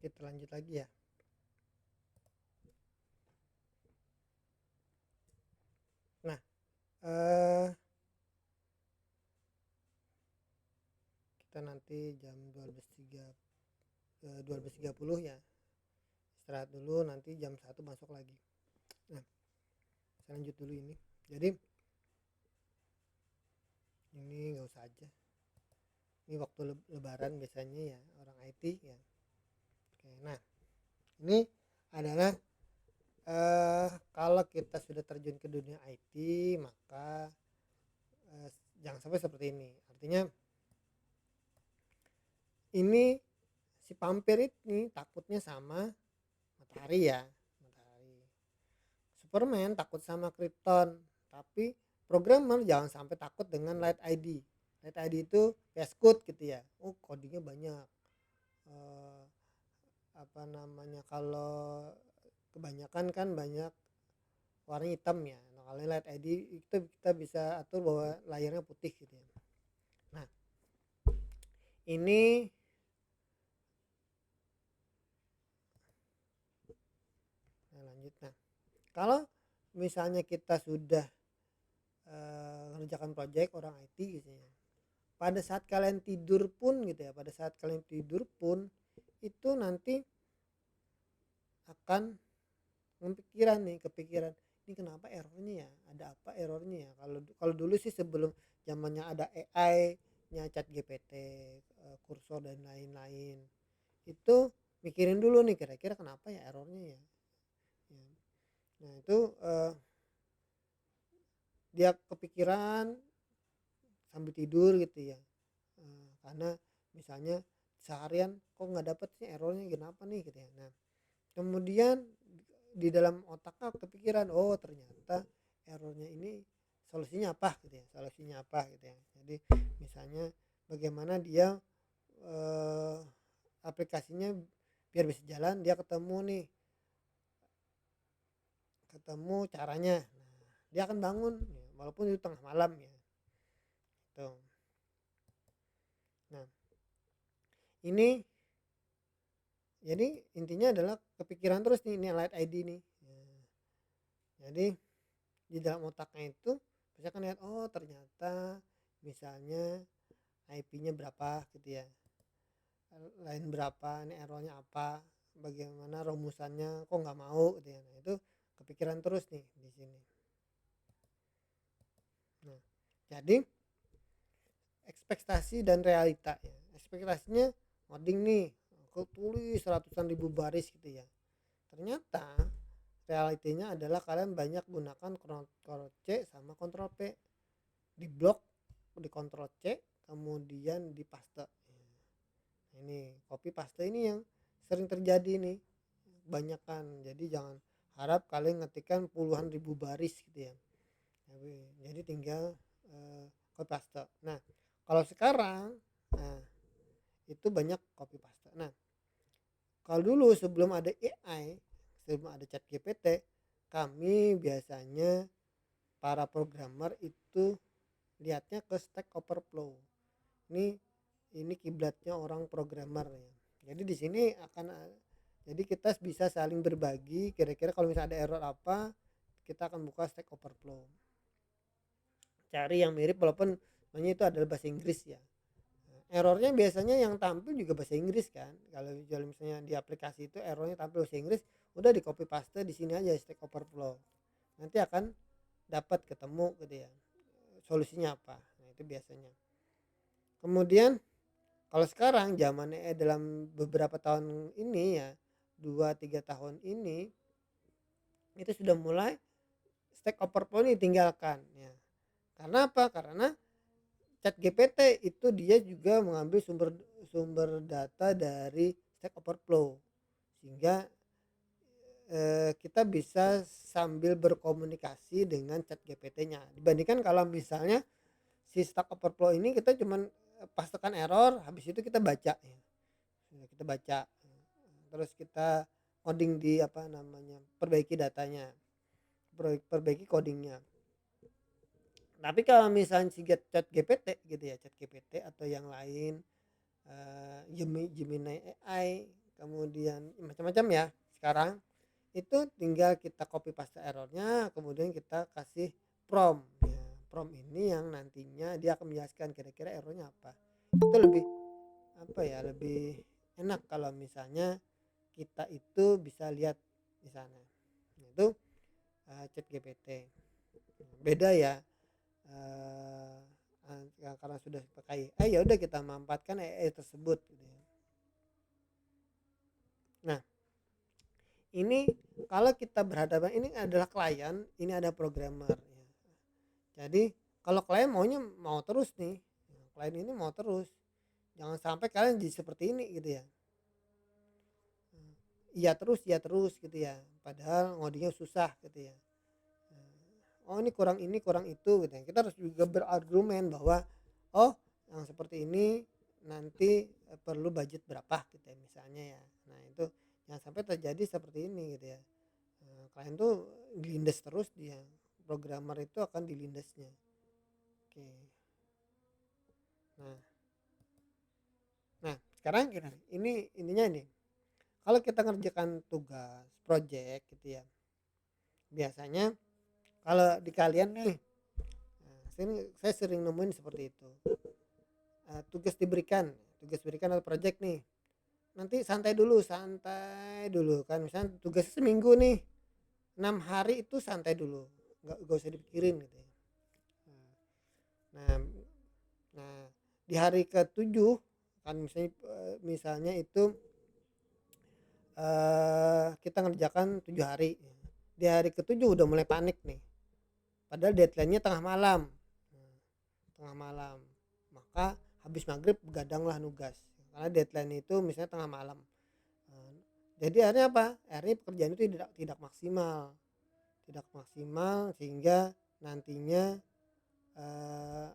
kita lanjut lagi ya. Nah, kita nanti jam 12.30 ya, istirahat dulu, nanti jam 1 masuk lagi. Nah, saya lanjut dulu ini. Jadi ini nggak usah aja, ini waktu lebaran biasanya ya orang IT ya. Oke, nah ini adalah kalau kita sudah terjun ke dunia IT, maka jangan sampai seperti ini. Artinya ini si vampir ini takutnya sama matahari ya, matahari. Superman takut sama Krypton, tapi programmer jangan sampai takut dengan Light ID. Light ID itu VS Code gitu ya. Oh, codingnya banyak. Apa namanya, kalau kebanyakan kan banyak warna hitam ya. Nah, kalau Light ID itu kita bisa atur bahwa layarnya putih gitu ya. Nah, ini lanjut. Nah, kalau misalnya kita sudah mengerjakan project orang IT gitu ya, pada saat kalian tidur pun gitu ya, pada saat kalian tidur pun itu nanti akan kepikiran ini kenapa errornya ya, ada apa errornya ya. Kalau dulu sih sebelum zamannya ada AI nya, ChatGPT, kursor dan lain-lain, itu mikirin dulu nih kira-kira kenapa ya errornya ya. Nah itu dia kepikiran sambil tidur gitu ya, karena misalnya seharian kok nggak dapet sih errornya, kenapa nih gitu ya. Nah kemudian di dalam otaknya kepikiran, oh ternyata errornya ini solusinya apa gitu ya, jadi misalnya bagaimana dia aplikasinya biar bisa jalan, dia ketemu caranya. Nah, dia akan bangun ya, walaupun itu tengah malam ya gitu. Nah ini jadi intinya adalah kepikiran terus nih, ini Light ID nih. Jadi di dalam otaknya itu bisa kan lihat, oh ternyata misalnya IP-nya berapa gitu ya, lain berapa, ini errornya apa, bagaimana rumusannya, kok nggak mau gitu ya. Nah itu kepikiran terus nih di sini. Nah jadi ekspektasi dan realita ya. Ekspektasinya coding nih, aku tulis ratusan ribu baris gitu ya, ternyata realitinya adalah kalian banyak gunakan Ctrl C sama Ctrl P, di blok, di Ctrl C, kemudian di paste. Nah, ini copy paste ini yang sering terjadi nih, banyak kan. Jadi jangan harap kalian ngetikkan puluhan ribu baris gitu ya, jadi tinggal copy paste. Nah kalau sekarang itu banyak copy paste. Nah kalau dulu sebelum ada AI, sebelum ada ChatGPT, kami biasanya para programmer itu lihatnya ke Stack Overflow. Ini kiblatnya orang programmer ya. Jadi di sini jadi kita bisa saling berbagi, kira-kira kalau misalnya ada error apa, kita akan buka Stack Overflow, cari yang mirip, walaupun sebenarnya itu adalah bahasa Inggris ya. Errornya biasanya yang tampil juga bahasa Inggris kan. Kalau misalnya di aplikasi itu errornya tampil bahasa Inggris, udah di copy paste di sini aja Stack Overflow, nanti akan dapat ketemu gitu ya solusinya apa. Nah itu biasanya. Kemudian kalau sekarang zamannya dalam beberapa tahun ini ya, 2-3 tahun ini itu sudah mulai Stack Overflow ini ditinggalkan ya. Karena apa? Karena ChatGPT itu dia juga mengambil sumber data dari Stack Overflow, sehingga kita bisa sambil berkomunikasi dengan ChatGPT-nya. Dibandingkan kalau misalnya si Stack Overflow ini kita cuman pastekan error, habis itu kita baca ya. Kita baca, terus kita coding di perbaiki datanya, perbaiki codingnya. Tapi kalau misalnya si ChatGPT gitu ya, ChatGPT atau yang lain, Gemini AI, kemudian macam-macam ya. Sekarang itu tinggal kita copy paste errornya, kemudian kita kasih prompt ya. Prompt ini yang nantinya dia akan menjelaskan kira-kira errornya apa. Itu lebih apa ya, lebih enak kalau misalnya kita itu bisa lihat di sana. Nah, itu ChatGPT. Beda ya, karena sudah pakai ya udah kita manfaatkan AI tersebut gitu ya. Nah, ini kalau kita berhadapan, ini adalah klien, ini ada programmer ya. Jadi kalau klien maunya mau terus nih, klien ini mau terus, jangan sampai kalian jadi seperti ini gitu ya. Iya terus gitu ya, padahal ngodingnya susah gitu ya. Oh ini kurang itu gitu ya. Kita harus juga berargumen bahwa oh yang seperti ini nanti perlu budget berapa gitu ya misalnya ya. Nah itu jangan sampai terjadi seperti ini gitu ya. Klien tuh dilindas terus, dia programmer itu akan dilindasnya. Oke. Nah, nah sekarang ini intinya nih, kalau kita ngerjakan tugas project gitu ya, biasanya kalau di kalian nih, saya sering nemuin seperti itu. Tugas diberikan atau project nih, nanti santai dulu kan, misalnya tugas seminggu nih, 6 hari itu santai dulu, nggak usah dipikirin gitu ya. Nah, nah di hari ke-7 kan misalnya itu kita ngerjakan 7 hari, di hari ke-7 udah mulai panik nih, padahal deadline-nya tengah malam, maka habis maghrib begadanglah nugas karena deadline itu misalnya tengah malam. Jadi akhirnya apa? Akhirnya pekerjaan itu tidak maksimal sehingga nantinya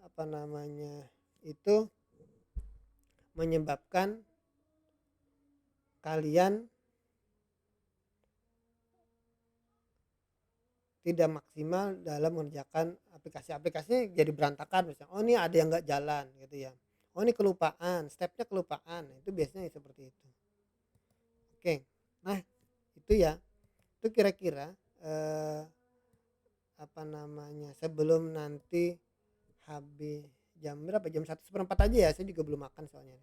apa namanya itu menyebabkan kalian tidak maksimal dalam mengerjakan aplikasinya, jadi berantakan misalnya. Oh ini ada yang nggak jalan gitu ya. Oh ini kelupaan, stepnya kelupaan. Itu biasanya seperti itu. Oke, nah itu ya. Itu kira-kira apa namanya sebelum nanti habis jam berapa, jam 1:04 aja ya, saya juga belum makan soalnya.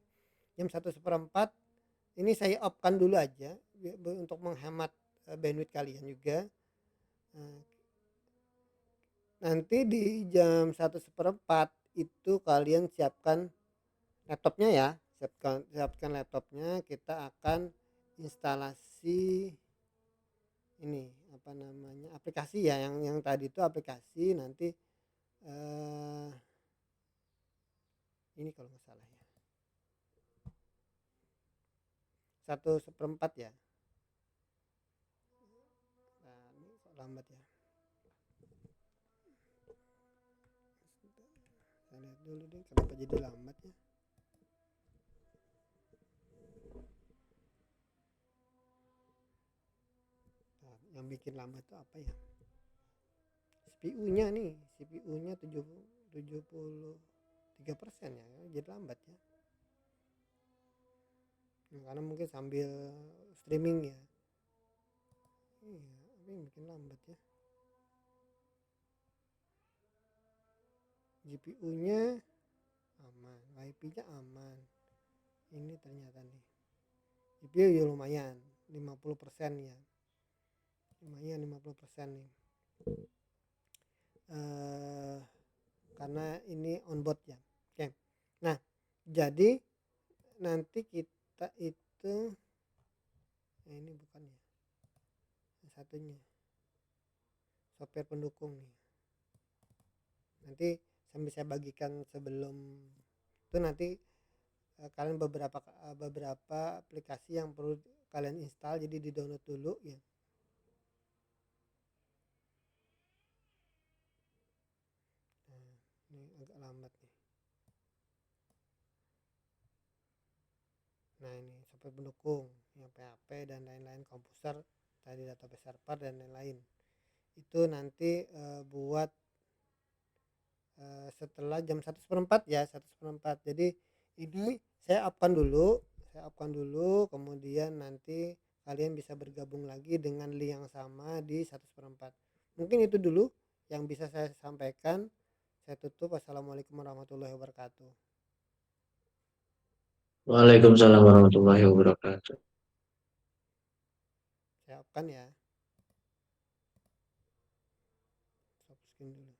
Jam 1:04 ini saya off-kan dulu aja untuk menghemat bandwidth kalian juga. Nanti di jam 1:04 itu kalian siapkan laptopnya ya, siapkan laptopnya, kita akan instalasi ini apa namanya aplikasi ya, yang tadi itu aplikasi nanti ini kalau nggak salah ya 1/4 ya. Nah, ini kok lambat ya, saya lihat dulu deh kenapa jadi lambat ya. Nah, yang bikin lambat itu apa ya, CPU-nya nih, CPU-nya 73% ya, jadi lambat ya. Karena mungkin sambil streaming ya. Iya, ini bikin lambat ya. GPU-nya aman, WiFi-nya aman. Ini ternyata nih. GPU ya lumayan, 50% ya. Lumayan 50% nih. Karena ini onboard ya. Oke. Nah, jadi nanti kita itu ini bukan ya. Satunya software pendukung nih. Nanti sambil saya bagikan sebelum itu, nanti kalian beberapa aplikasi yang perlu kalian install, jadi di download dulu ya. Nah, ini agak lambat nih. Nah ini software pendukung yang PHP dan lain-lain, komputer tadi, database server dan lain-lain. Itu nanti buat setelah jam 1:04 ya, 1:04. Jadi ini saya upkan dulu saya off-kan dulu, kemudian nanti kalian bisa bergabung lagi dengan link yang sama di 1/4. Mungkin itu dulu yang bisa saya sampaikan. Saya tutup. Wassalamualaikum warahmatullahi wabarakatuh. Waalaikumsalam warahmatullahi wabarakatuh. Saya off-kan ya. Stop screen dulu.